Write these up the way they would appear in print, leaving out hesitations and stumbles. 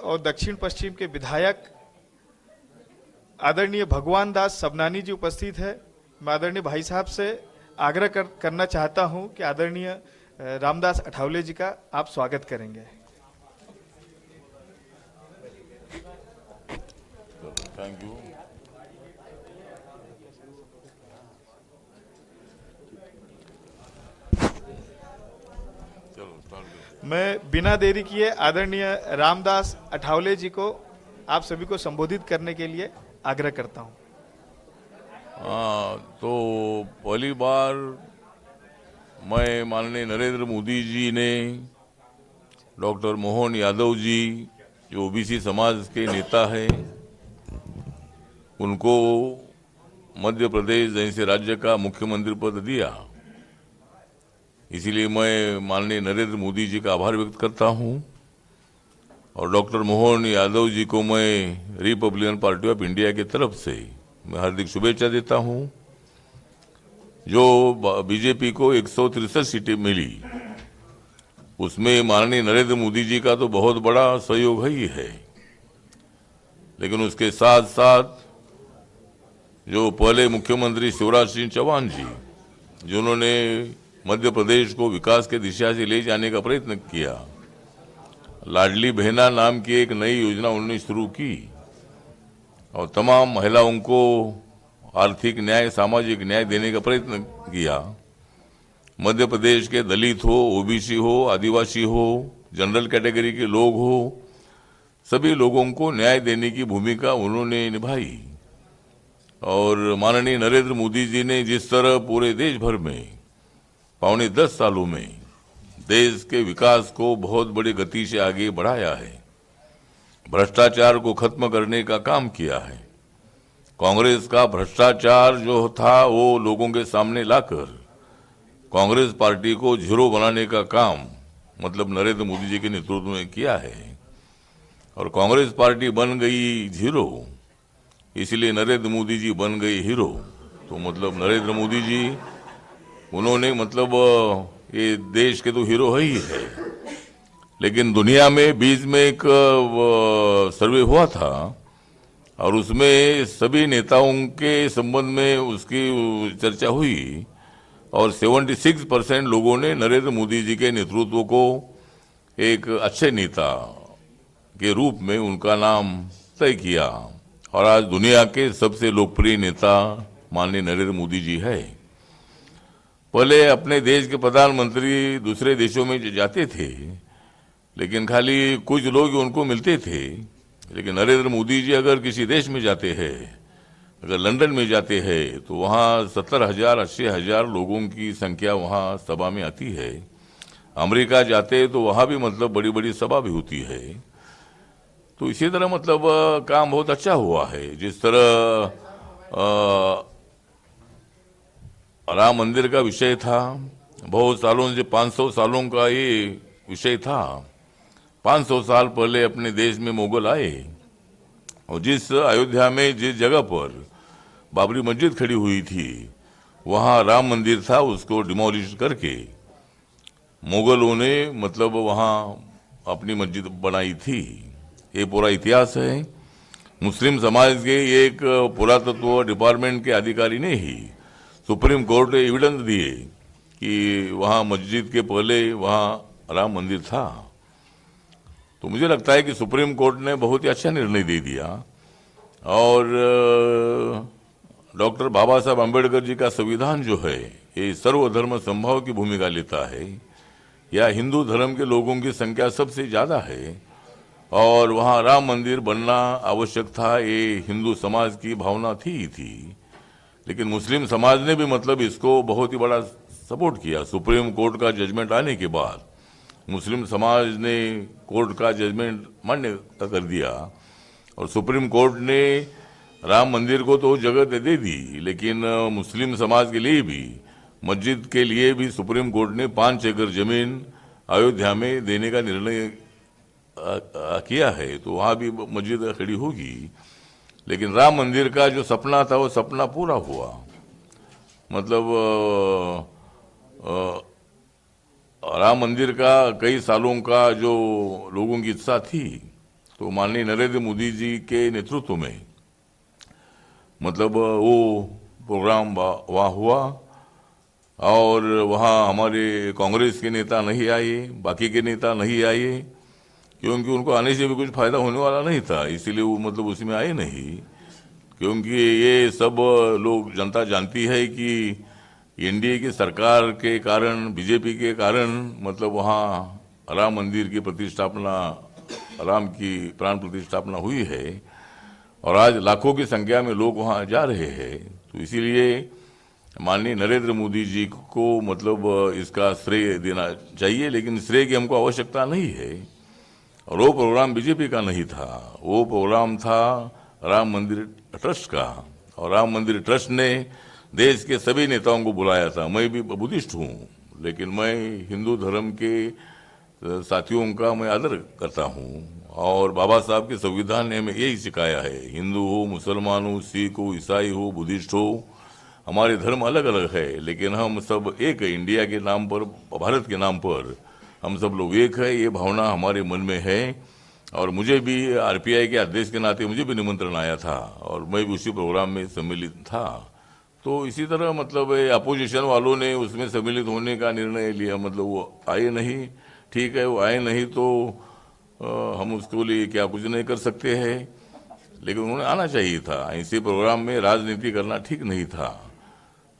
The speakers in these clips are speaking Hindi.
और दक्षिण पश्चिम के विधायक आदरणीय भगवान दास सबनानी जी उपस्थित है। मैं आदरणीय भाई साहब से आग्रह करना चाहता हूं कि आदरणीय रामदास अठावले जी का आप स्वागत करेंगे। Thank you. मैं बिना देरी किए आदरणीय रामदास अठावले जी को आप सभी को संबोधित करने के लिए आग्रह करता हूं। तो पहली बार मैं माननीय नरेंद्र मोदी जी ने डॉक्टर मोहन यादव जी जो ओबीसी समाज के नेता हैं उनको मध्य प्रदेश जैसे राज्य का मुख्यमंत्री पद दिया। इसीलिए मैं माननीय नरेंद्र मोदी जी का आभार व्यक्त करता हूं और डॉक्टर मोहन यादव जी को मैं रिपब्लिकन पार्टी ऑफ इंडिया की तरफ से मैं हार्दिक शुभेच्छा देता हूं। जो बीजेपी को 163 सीटें मिली उसमें माननीय नरेंद्र मोदी जी का तो बहुत बड़ा सहयोग ही है, लेकिन उसके साथ साथ जो पहले मुख्यमंत्री शिवराज सिंह चौहान जी जिन्होंने मध्य प्रदेश को विकास के दिशा से ले जाने का प्रयत्न किया, लाडली बहना नाम की एक नई योजना उन्होंने शुरू की और तमाम महिलाओं को आर्थिक न्याय सामाजिक न्याय देने का प्रयत्न किया। मध्य प्रदेश के दलित हो, ओबीसी हो, आदिवासी हो, जनरल कैटेगरी के लोग हो, सभी लोगों को न्याय देने की भूमिका उन्होंने निभाई। और माननीय नरेंद्र मोदी जी ने जिस तरह पूरे देश भर में पौने 10 सालों में देश के विकास को बहुत बड़ी गति से आगे बढ़ाया है, भ्रष्टाचार को खत्म करने का काम किया है, कांग्रेस का भ्रष्टाचार जो था वो लोगों के सामने लाकर कांग्रेस पार्टी को जीरो बनाने का काम मतलब नरेंद्र मोदी जी के नेतृत्व में किया है और कांग्रेस पार्टी बन गई जीरो, इसलिए नरेंद्र मोदी जी बन गए हीरो। तो मतलब नरेंद्र मोदी जी उन्होंने मतलब ये देश के तो हीरो ही है। लेकिन दुनिया में बीच में एक सर्वे हुआ था और उसमें सभी नेताओं के संबंध में उसकी चर्चा हुई और 76% लोगों ने नरेंद्र मोदी जी के नेतृत्व को एक अच्छे नेता के रूप में उनका नाम तय किया और आज दुनिया के सबसे लोकप्रिय नेता माननीय नरेंद्र मोदी जी है। पहले अपने देश के प्रधानमंत्री दूसरे देशों में जाते थे लेकिन खाली कुछ लोग उनको मिलते थे, लेकिन नरेंद्र मोदी जी अगर किसी देश में जाते हैं, अगर लंदन में जाते हैं तो वहाँ 70,000 80,000 लोगों की संख्या वहाँ सभा में आती है। अमेरिका जाते तो वहाँ भी मतलब बड़ी बड़ी सभा भी होती है। तो इसी तरह मतलब काम बहुत अच्छा हुआ है। जिस तरह राम मंदिर का विषय था, बहुत सालों से 500 सालों का ये विषय था। 500 साल पहले अपने देश में मुगल आए और जिस अयोध्या में जिस जगह पर बाबरी मस्जिद खड़ी हुई थी वहाँ राम मंदिर था, उसको डिमोलिश करके मुगलों ने मतलब वहाँ अपनी मस्जिद बनाई थी। ये पूरा इतिहास है। मुस्लिम समाज के एक पुरातत्व डिपार्टमेंट के अधिकारी ने ही सुप्रीम कोर्ट ने एविडेंस दिए कि वहाँ मस्जिद के पहले वहाँ राम मंदिर था। तो मुझे लगता है कि सुप्रीम कोर्ट ने बहुत ही अच्छा निर्णय दे दिया और डॉक्टर बाबा साहब अम्बेडकर जी का संविधान जो है ये सर्वधर्म समभाव की भूमिका लेता है। या हिंदू धर्म के लोगों की संख्या सबसे ज़्यादा है और वहाँ राम मंदिर बनना आवश्यक था, ये हिंदू समाज की भावना थी। लेकिन मुस्लिम समाज ने भी मतलब इसको बहुत ही बड़ा सपोर्ट किया। सुप्रीम कोर्ट का जजमेंट आने के बाद मुस्लिम समाज ने कोर्ट का जजमेंट मान्य कर दिया और सुप्रीम कोर्ट ने राम मंदिर को तो जगह दे दी, लेकिन मुस्लिम समाज के लिए भी मस्जिद के लिए भी सुप्रीम कोर्ट ने 5 एकड़ जमीन अयोध्या में देने का निर्णय किया है। तो वहाँ भी मस्जिद खड़ी होगी। लेकिन राम मंदिर का जो सपना था वो सपना पूरा हुआ। मतलब राम मंदिर का कई सालों का जो लोगों की इच्छा थी तो माननीय नरेंद्र मोदी जी के नेतृत्व में मतलब वो प्रोग्राम वहाँ हुआ और वहाँ हमारे कांग्रेस के नेता नहीं आए, बाकी के नेता नहीं आए, क्योंकि उनको आने से भी कुछ फायदा होने वाला नहीं था, इसीलिए वो मतलब उसमें आए नहीं। क्योंकि ये सब लोग, जनता जानती है कि एनडीए की सरकार के कारण, बीजेपी के कारण मतलब वहाँ राम मंदिर की प्रतिष्ठापना, राम की प्राण प्रतिष्ठापना हुई है और आज लाखों की संख्या में लोग वहाँ जा रहे हैं। तो इसीलिए माननीय नरेंद्र मोदी जी को मतलब इसका श्रेय देना चाहिए, लेकिन श्रेय की हमको आवश्यकता नहीं है। और वो प्रोग्राम बीजेपी का नहीं था, वो प्रोग्राम था राम मंदिर ट्रस्ट का, और राम मंदिर ट्रस्ट ने देश के सभी नेताओं को बुलाया था। मैं भी बुद्धिस्ट हूँ, लेकिन मैं हिंदू धर्म के साथियों का मैं आदर करता हूँ और बाबा साहब के संविधान ने हमें यही सिखाया है, हिंदू हो, मुसलमान हो, सिख हो, ईसाई हो, बुद्धिस्ट हो, हमारे धर्म अलग अलग है लेकिन हम सब एक है। इंडिया के नाम पर, भारत के नाम पर हम सब लोग एक है, ये भावना हमारे मन में है। और मुझे भी आरपीआई के अध्यक्ष के नाते मुझे भी निमंत्रण आया था और मैं भी उसी प्रोग्राम में सम्मिलित था। तो इसी तरह मतलब अपोजिशन वालों ने उसमें सम्मिलित होने का निर्णय लिया, मतलब वो आए नहीं, ठीक है, वो आए नहीं तो हम उसको लिए क्या कुछ नहीं कर सकते हैं, लेकिन उन्होंने आना चाहिए था। ऐसे प्रोग्राम में राजनीति करना ठीक नहीं था।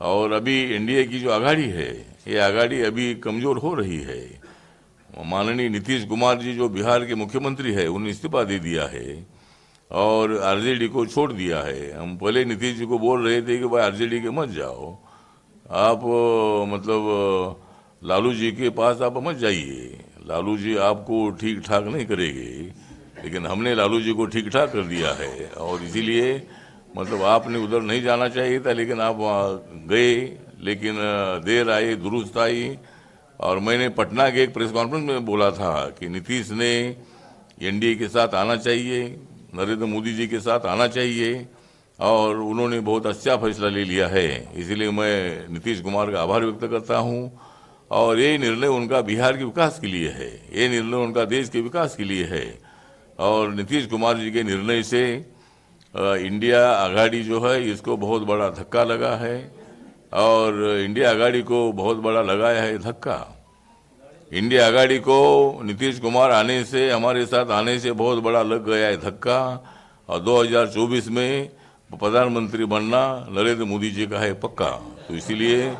और अभी एनडीए की जो आघाड़ी है, ये आघाड़ी अभी कमजोर हो रही है। माननीय नीतीश कुमार जी जो बिहार के मुख्यमंत्री है, उन्होंने इस्तीफा दे दिया है और आरजेडी को छोड़ दिया है। हम पहले नीतीश जी को बोल रहे थे कि भाई आरजेडी के मत जाओ, आप मतलब लालू जी के पास आप मत जाइए, लालू जी आपको ठीक ठाक नहीं करेंगे, लेकिन हमने लालू जी को ठीक ठाक कर दिया है। और इसीलिए मतलब आपने उधर नहीं जाना चाहिए था, लेकिन आप वहाँ गए, लेकिन देर आई दुरुस्त आई। और मैंने पटना के एक प्रेस कॉन्फ्रेंस में बोला था कि नीतीश ने एनडीए के साथ आना चाहिए, नरेंद्र मोदी जी के साथ आना चाहिए, और उन्होंने बहुत अच्छा फैसला ले लिया है। इसलिए मैं नीतीश कुमार का आभार व्यक्त करता हूँ। और ये निर्णय उनका बिहार के विकास के लिए है, ये निर्णय उनका देश के विकास के लिए है। और नीतीश कुमार जी के निर्णय से इंडिया आघाड़ी जो है इसको बहुत बड़ा धक्का लगा है और इंडिया आघाड़ी को बहुत बड़ा लगाया है धक्का। इंडिया आघाड़ी को नीतीश कुमार आने से, हमारे साथ आने से बहुत बड़ा लग गया है धक्का। और 2024 में प्रधानमंत्री बनना नरेंद्र मोदी जी का है पक्का। तो इसीलिए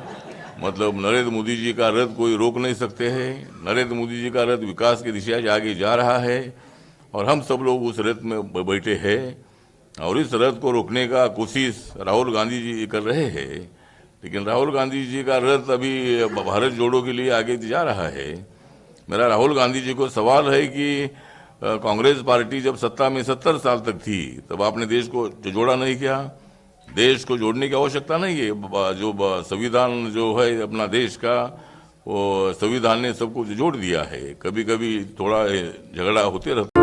मतलब नरेंद्र मोदी जी का रथ कोई रोक नहीं सकते हैं। नरेंद्र मोदी जी का रथ विकास की दिशा से आगे जा रहा है और हम सब लोग उस रथ में बैठे हैं। और इस रथ को रोकने का कोशिश राहुल गांधी जी कर रहे हैं, लेकिन राहुल गांधी जी का रथ अभी भारत जोड़ो के लिए आगे जा रहा है। मेरा राहुल गांधी जी को सवाल है कि कांग्रेस पार्टी जब सत्ता में 70 साल तक थी, तब आपने देश को जोड़ा नहीं किया। देश को जोड़ने की आवश्यकता नहीं है, जो संविधान जो है अपना देश का, वो संविधान ने सबको जोड़ दिया है। कभी कभी थोड़ा झगड़ा होते रहता